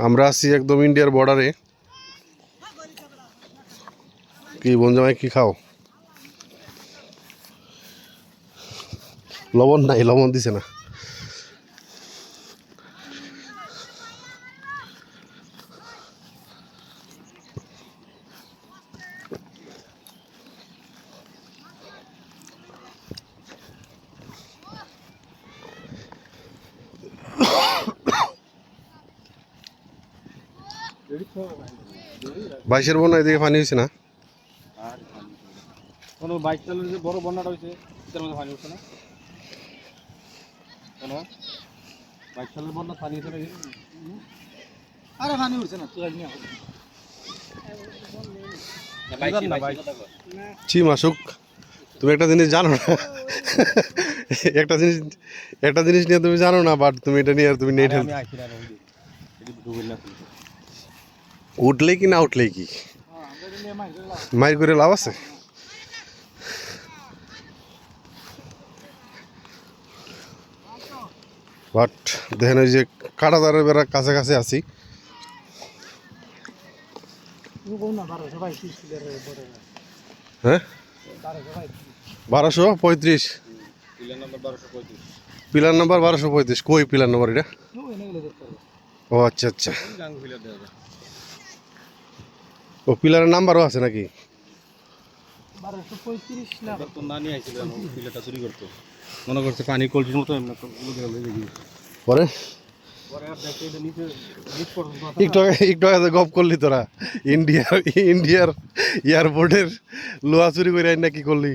আমরা আছি একদম ইন্ডিয়ার বর্ডারে। কি বনজামাই কি খাও? লবণ নাই, লবণ দিছে না। বাইশের বন্যা এদিকে পানি হয়েছে না? কোনো বাইক চালানোর যে বড় বন্যাটা হয়েছে সেটার মধ্যে পানি উঠছে না? কেন বাইক চালানোর বন্যা পানি উঠছে না? আরে পানি উঠছে না তুই নিয়ে চি মাসুক, তুমি একটা জিনিস জানো না। একটা জিনিস নিয়ে তুমি জানো না, বাট তুমি এটা নিয়ে তুমি নেট উঠলেই কি না উঠলেই কি মাইর করে লাভ আছে? বাট দেখেন ওই যে কাটাতারের বেড়ার কাছাকাছি আছি। হ্যাঁ 1235 পিলার নাম্বার 1235। কই পিলার নাম্বার এটা? ও আচ্ছা আচ্ছা, ও পিলারের নাম্বারও আছে নাকি? মনে করছে পানি কোল্ড্রির মতো পরে একটু আগে গপ করলি তোরা ইন্ডিয়ার এয়ারপোর্টের লোহা চুরি করে আইন না কি করলি?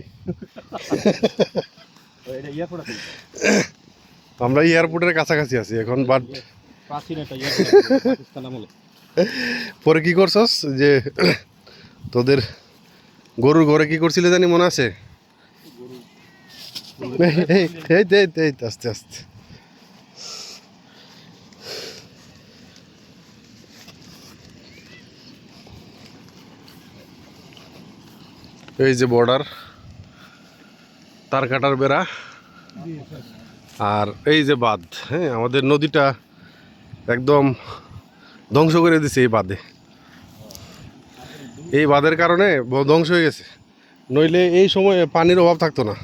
আমরা এয়ারপোর্টের কাছাকাছি আছি এখন, বাট পরে কি করছস যে তোদের গরুর ঘরে কি করছিলে জানি মনে আছে? এই আস্তে আস্তে এই যে বর্ডার, তার কাটার বেড়া, আর এই যে বাঁধ। হ্যাঁ, আমাদের নদীটা একদম ধ্বংস করে দিছে এই বাঁধে। এই বাঁধের কারণে ধ্বংস হয়ে গেছে, নইলে এই সময়ে পানির অভাব থাকতো না।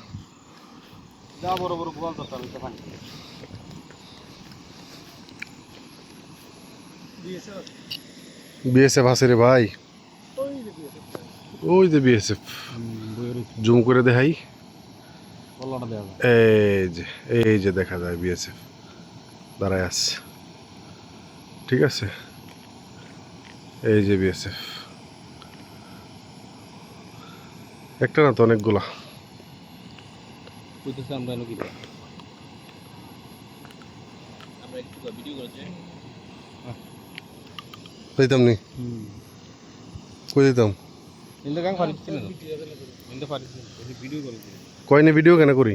বিএসএফ আছে রে ভাই, ওই যে বিএসএফ, জুম করে দেখাই। এই যে দেখা যায় বিএসএফ দাঁড়ায় আছে, ঠিক আছে? এই যে বিএসএফ, একটা না তো অনেকগুলা। দিতাম নি, কই দিতাম কয়নি ভিডিও কেন করি?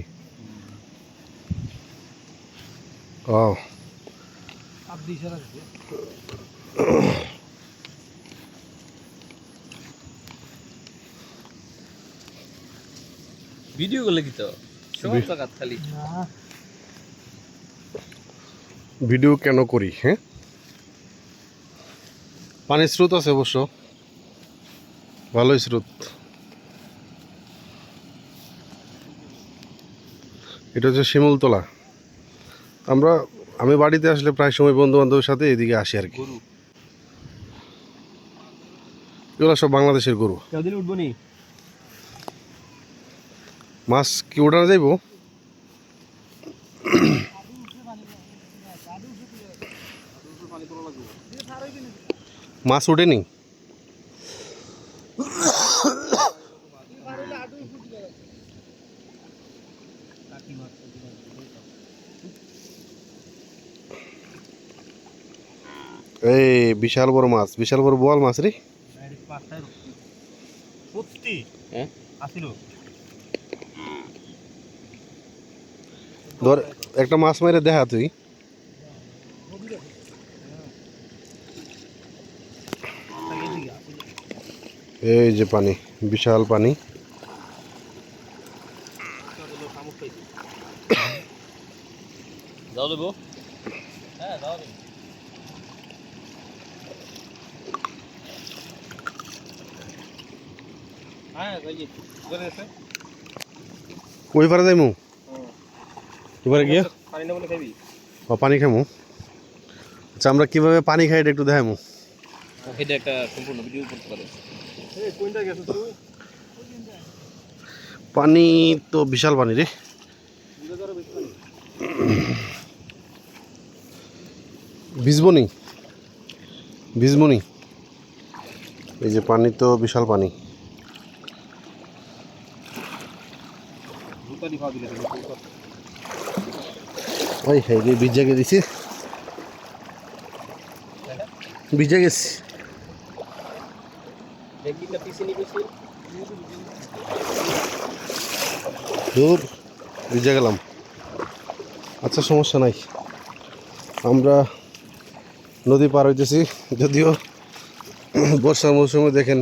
ও ভিডিও করলে কি তো খালি ভিডিও কেন করি? হ্যাঁ, পানির স্রোত আছে অবশ্য, ভালোই স্রোত। এটা হচ্ছে শিমুলতলা। আমি বাড়িতে আসলে প্রায় সময় বন্ধু বান্ধবের সাথে এদিকে আসি আর কি। এগুলো সব বাংলাদেশের গরু। মাছ কি উঠানো যাইব? মাছ উঠেনি? এই বিশাল বড় মাছ, বিশাল বড় বোয়াল মাছ রে। ধর একটা মাছ মেরে দেখা তুই। এই যে পানি, বিশাল পানি। দাও দেবো, হ্যাঁ দাও দেবো। হ্যাঁ যাই ধরে আছে কই পারে যাইমু এবারে গিয়ে পানি না বলে খাবি পানি খামু। আচ্ছা আমরা কিভাবে পানি খাই এটা একটু দেখামু। এটা একটা সম্পূর্ণ ভিডিও করতে পারে এই কোনটা গেছ তুই পানি তো বিশাল পানি রে। ভিজবনি ভিজবনি এই যে পানি তো বিশাল পানি। জুতানি পা দিলে ওই হ্যাঁ রে ভিজে গেছি ভিজে গেছি। দেখিটা পিছে নি গেছি দূর ভিজে গেলাম। আচ্ছা সমস্যা নাই, আমরা নদী পার হইতেছি। যদিও বর্ষার মৌসুমে দেখেন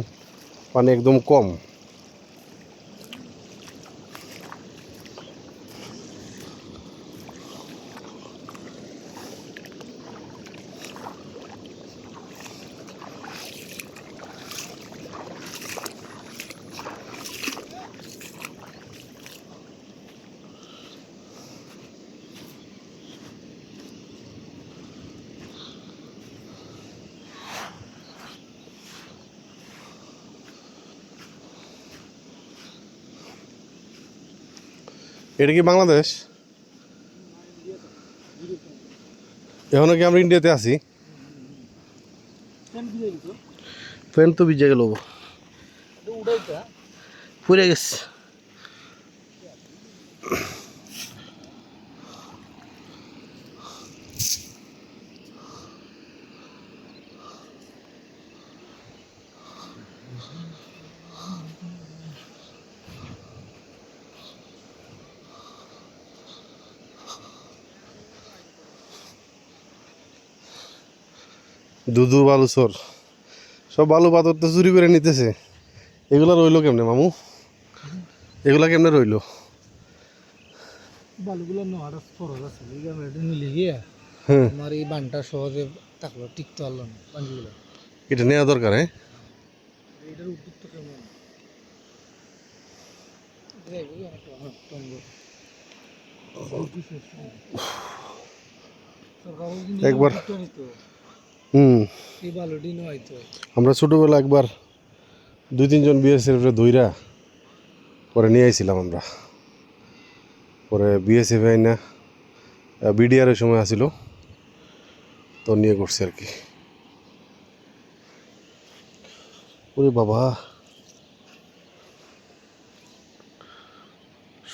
পানি একদম কম। এটা কি বাংলাদেশ? এখনো কি আমরা ইন্ডিয়াতে আছি? ফ্যান তো ভিজে গেল, পুড়ে গেছে। দুধু বালুচর সব বালু পাথর তো চুরি করে নিতেছে। এগুলা রইলো কেমনে মামু? এগুলা কেমনে রইলো? বালুগুলো নেওয়াটা খরচ আছে, এটা নিলে গিয়ে হ্যাঁ আমার এই বানটা সহজে থাকলো, টিকতে পারলো না বানগুলো। এটা নেওয়া দরকার। হ্যাঁ এটার উদ্যোগ তো কেমন একবার এই বালুটি নয়তো আমরা ছোটবেলা একবার 2-3 জন বিএসএফ ধইরা পরে নিয়ে আইছিলাম আমরা। পরে বিএসএফ আইনা বিডিআর এর সময় আসিল, তো নিয়ে করছে আর কি। ওরে বাবা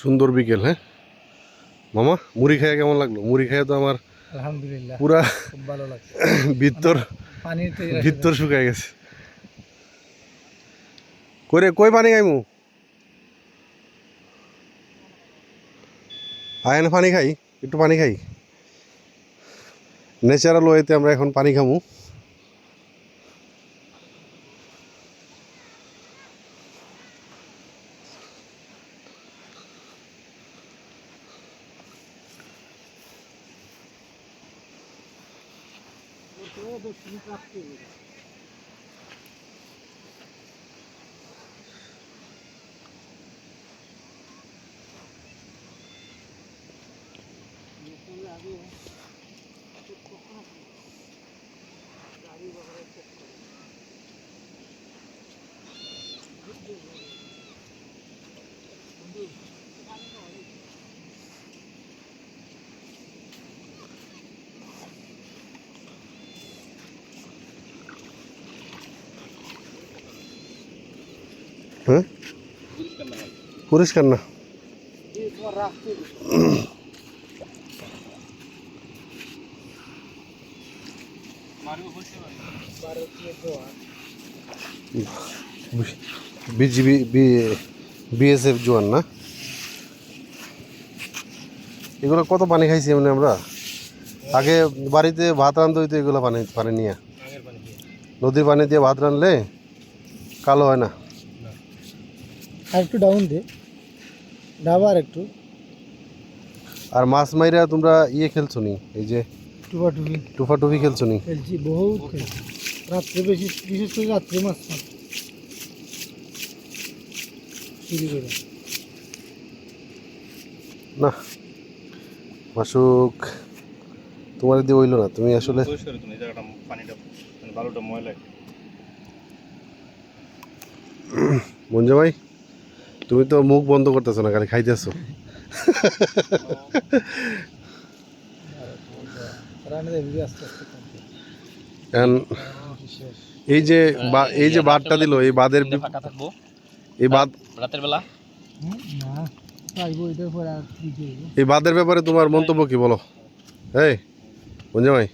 সুন্দর বিকেল। হ্যাঁ মামা মুড়ি খাইয়া কেমন লাগলো? মুড়ি খাইয়া তো আমার আলহামদুলিল্লাহ পুরা খুব ভালো লাগছে। ভিতর পানিতে ভিতর শুকায় গেছে। কই কই পানি খাইমু? আয় না পানি খাই, একটু পানি খাই। ন্যাচারাল ওয়েতে আমরা এখন পানি খামু। হ্যাঁ পরিষ্কার না। বিজিবি বিএসএফ জোয়ান না? এগুলো কত পানি খাইছি মানে আমরা। আগে বাড়িতে ভাত রান্ধতে হইতো এগুলো পানি পানি নিয়ে, নদীর পানি দিয়ে ভাত রানলে কালো হয় না। আর একটু ডাউন দে, ডাবা আর একটু। আর মাছ মাইরা তোমরা ইয়ে খেলছো নি? এই যে টুপি টুফাটুফি খেলছো নি? খেলছি, বহুত খেলছি রাত্রে, বেশি বিশেষ করে রাত্রে মাছ মাছ। চুরি করে। না মাসুক তোমার দিয়ে হইলো না, তুমি আসলে পরিষ্কার তুমি এই জায়গাটা পানিটা মানে বালুটা ময়লা। মঞ্জু ভাই তুমি তো মুখ বন্ধ করতেছো না, খালি খাইতেছো। রান্না দেবে আস্তে আস্তে কমবে। এখন শেষ। এই যে বাঁধটা দিল, এই বাঁধের ফাঁকা থাকবো এই বাঁধ রাতের বেলা। না পাইবো এটার পরে আর কি করবো। এই বাঁধের ব্যাপারে তোমার মন্তব্য কি বলো? এই মঞ্জু ভাই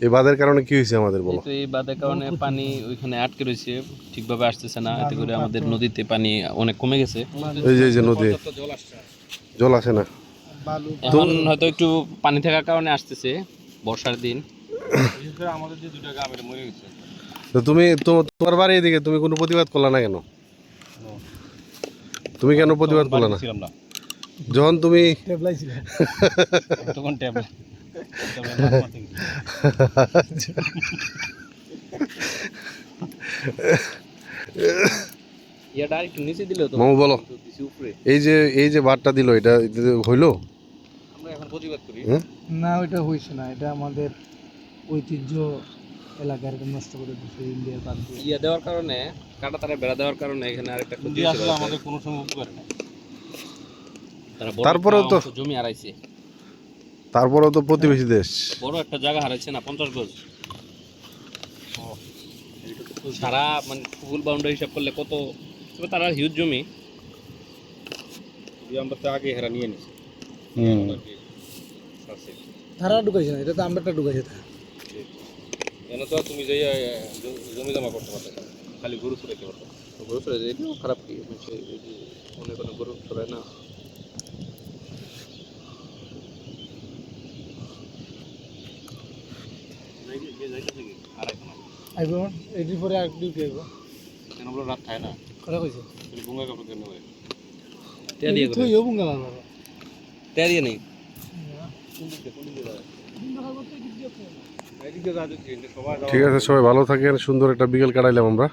এই বাঁধের কারণে কি হয়েছে আমাদের বলো? তো এই বাঁধের কারণে পানি ওইখানে আটকে রয়েছে, ঠিকভাবে আসতেছে না, এতে করে আমাদের নদীতে পানি অনেক কমে গেছে। এই যে নদী জল আসে না, বালু এখন হয়তো একটু পানি থাকার কারণে আসতেছে বর্ষার দিন। বিশেষ করে আমাদের যে দুইটা গ্রাম এটা মরে গেছে। তো তুমি তোমার বাড়ি এদিকে, তুমি কোনো প্রতিবাদ করলা না কেন? তুমি কেন প্রতিবাদ করলা না? ছিলাম না যখন তুমি টেবলাই ছিল। তখন ট্যাবলেট ইয়াটা একটু নিচে দিলেও তো মামু বলো, দিছি উপরে। এই যে বাঁধটা দিল এটা হইলো? আমরা এখন প্রতিবাদ করি। হুম? না ওইটা হয়েছে না, এটা আমাদের ঐতিহ্য এলাকার নষ্ট করে দিচ্ছে ইন্ডিয়ার বাদ দিয়ে। ইয়া দেওয়ার কারণে, কাটা তারা বেড়া দেওয়ার কারণে এখানে আরেকটা ক্ষতি দিয়ে হয়েছে। আসলে আমাদের কোনো সময় উপকার না। তারা বড় তারপরেও একটা তো অংশ জমি হারাইছে, তারপরেও তো প্রতিবেশী দেশ। বড় একটা জায়গা হারাইছে না, 50 গজ। সারা মানে ফুল বাউন্ডারি হিসাব করলে কত, তবে তারা হিউজ জমি। দিয়ে আমরা তো আগে হেরা নিয়ে নিছি। তারা ঢুকাইছে না, এটা তো আমরাটা ঢুকাইছে। এনে তো আর তুমি যাই জমি জমা করতে পারবে না, খালি গরু চড়াইতে পারবে। গরু চড়াই এটাও খারাপ কি, হচ্ছে এই যে অনেক অনেক গরু চড়ায় না। আইব এটির পরে আর ডিউটি আইব। কেন আমরা রাত খায় না, কথা কইছে তুমি গঙ্গা কাপড় কেন হয়? তেয়া দিয়ে তুই করে, ইও বুঙ্গা লাগা। তেয়া দিয়ে নেই। এদিকে যা দেখছি সবাই ঠিক আছে, সবাই ভালো থাকেন, সুন্দর একটা বিকেল কাটাইলাম আমরা।